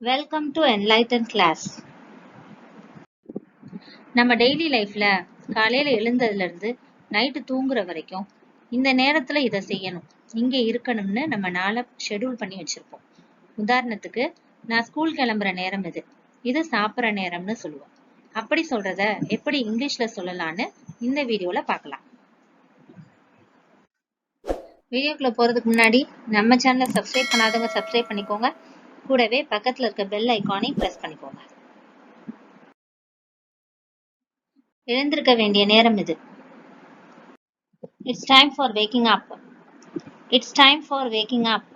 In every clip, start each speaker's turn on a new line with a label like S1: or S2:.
S1: Welcome to Enlighten Class. நம்ம daily லைஃப்ல காலையில எழுந்ததுல இருந்து நைட்டு தூங்குற வரைக்கும் இந்த நேரத்துல இதை செய்யணும், இங்க இருக்கணும்னு நம்ம நாளை ஷெட்யூல் பண்ணி வச்சிருப்போம். உதாரணத்துக்கு, நான் ஸ்கூல் கிளம்புற நேரம் இது சாப்பிட்ற நேரம்னு சொல்லுவோம். அப்படி சொல்றத எப்படி இங்கிலீஷ்ல சொல்லலாம்னு இந்த வீடியோல பார்க்கலாம். வீடியோக்குள்ள போறதுக்கு முன்னாடி நம்ம சேனலை சப்ஸ்கிரைப் பண்ணாதவங்க சப்ஸ்கிரைப் பண்ணிக்கோங்க. கூடவே பக்கத்துல இருக்க பெல் ஐகானை பிரஸ் பண்ணிக்கோங்க. எழுந்திருக்க வேண்டிய நேரம் இது. It's time for waking up. It's time for waking up.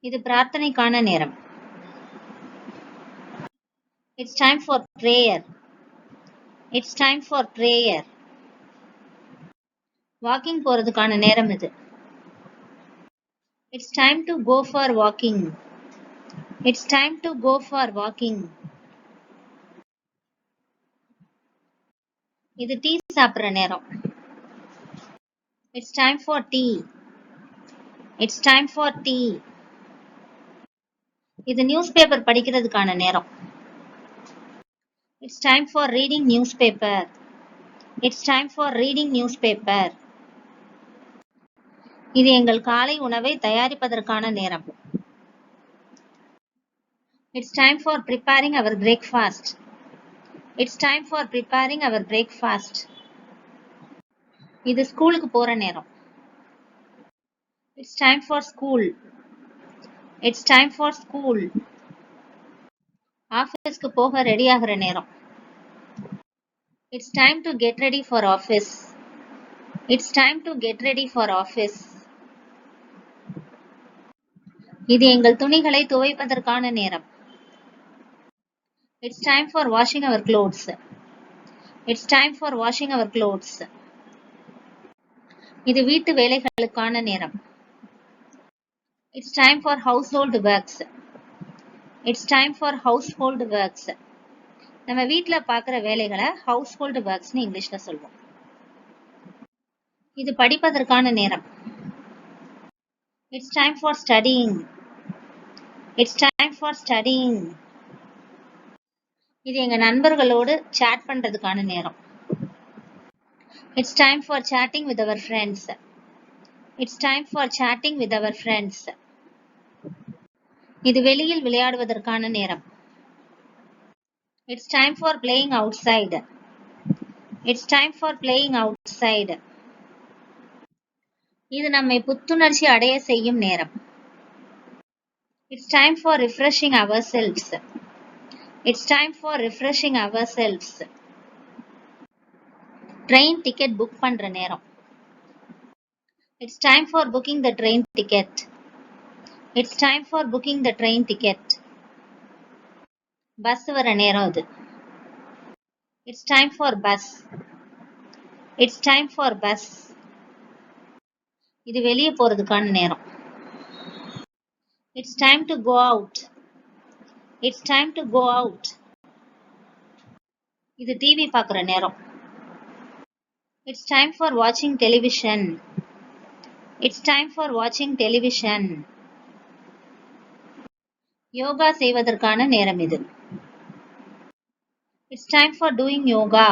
S1: இது பிரார்த்தனைக்கான நேரம். It's time for prayer. It's time for prayer. Walking போறதுக்கான நேரம் இது. It's time to go for walking. It's time to go for walking. இது tea சாப்பிடுற நேரம். It's time for tea. It's time for tea. இது news paper படிக்கிறதுக்கான நேரம். It's time for reading newspaper. It's time for reading newspaper. இது எங்கள் காலை உணவை தயாரிப்பதற்கான நேரம். It's time for preparing our breakfast. It's time for preparing our breakfast. இது ஸ்கூலுக்கு போற நேரம். It's time for school. It's time for school. ஆபீஸ்க்கு போக ரெடி ஆகுற நேரம். It's time to get ready for office. It's time to get ready for office. இது எங்கள் துணிகளை துவைப்பதற்கான நேரம். It's time for washing our clothes. It's time for washing our clothes. இது வீட்டு வேலைகளுக்கான நேரம். It's time for household works. It's time for household works. நம்ம வீட்ல பார்க்குற வேலைகளை household worksனு இங்கிலீஷ்ல சொல்லுவோம். இது படிப்பதற்கான நேரம். It's time for studying. It's time for studying. இது எங்க நண்பர்களோடு chat பண்றதுக்கான நேரம். It's time for chatting with our friends. It's time for chatting with our friends. இது வெளியில் விளையாடுவதற்கான நேரம். It's time for playing outside. It's time for playing outside. இது நம்மை புத்துணர்ச்சி அடைய செய்யும் நேரம். It's time for refreshing ourselves. It's time for refreshing ourselves. Train ticket book பண்ற நேரம். It's time for booking the train ticket. It's time for booking the train ticket. Bus வர நேரம் இது. It's time for bus. It's time for bus. இது வெளியே போறதுக்கான நேரம். It's time to go out. It's time to go out. இது TV பார்க்குற நேரம். It's time for watching television. It's time for watching television. Yoga செய்வதற்கான நேரம் இது. It's time for doing yoga.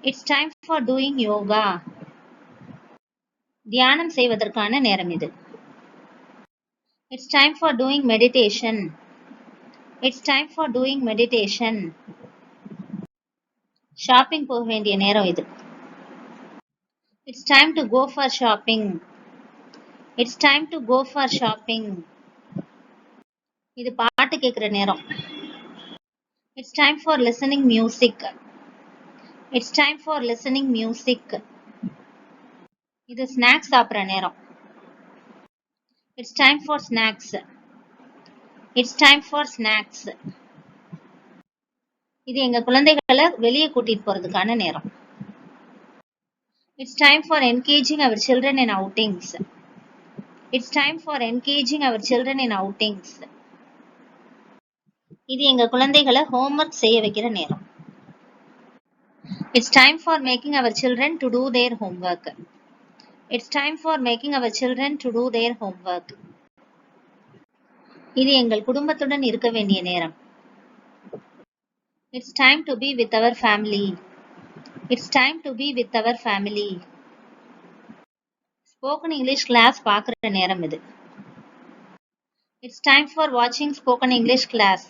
S1: It's time for doing yoga. தியானம் செய்வதற்கான நேரம் இது. It's time for doing meditation. It's time for doing meditation. Shopping போக வேண்டிய நேரம் இது. It's time to go for shopping. It's time to go for shopping. இது பாட்டு கேட்குற நேரம். It's time for listening music. It's time for listening music. இது snacks சாப்பிட்ற நேரம். It's time for snacks. It's time for snacks. இது எங்க குழந்தைகளை வெளியே கூட்டிட்டு போறதுக்கான நேரம். It's time for engaging our children in outings. It's time for engaging our children in outings. இது எங்க குழந்தைகளை ஹோம்வொர்க் செய்ய வைக்கிற நேரம். It's time for making our children to do their homework. It's time for making our children to do their homework. இது எங்கள் குடும்பத்துடன் இருக்க வேண்டிய நேரம். It's time to be with our family. It's time to be with our family. Spoken English class பார்க்குற நேரம் இது. It's time for watching spoken English class.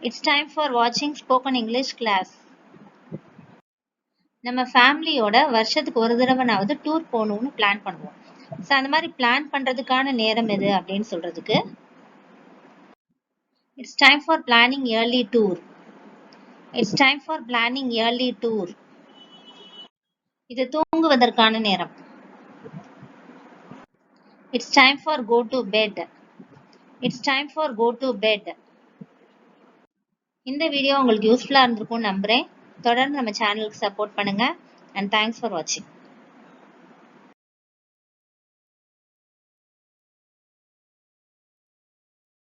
S1: It's time for watching spoken English class. நம்ம ஃபேமிலியோட வருஷத்துக்கு ஒரு தடவைனாவது tour போகணும்னு plan பண்ணுவோம். ஸோ அந்த மாதிரி பிளான் பண்ணுறதுக்கான நேரம் எது அப்படின்னு சொல்கிறதுக்கு it's time for planning early tour. It's time for planning early tour. இது தூங்குவதற்கான நேரம். It's time for go to bed. It's time for go to bed. இந்த வீடியோ உங்களுக்கு யூஸ்ஃபுல்லாக இருந்திருக்கும்னு நம்புகிறேன். தொடர்ந்து நம்ம சேனலுக்கு சப்போர்ட் பண்ணுங்கள். அண்ட் தேங்க்ஸ் ஃபார் வாட்சிங்.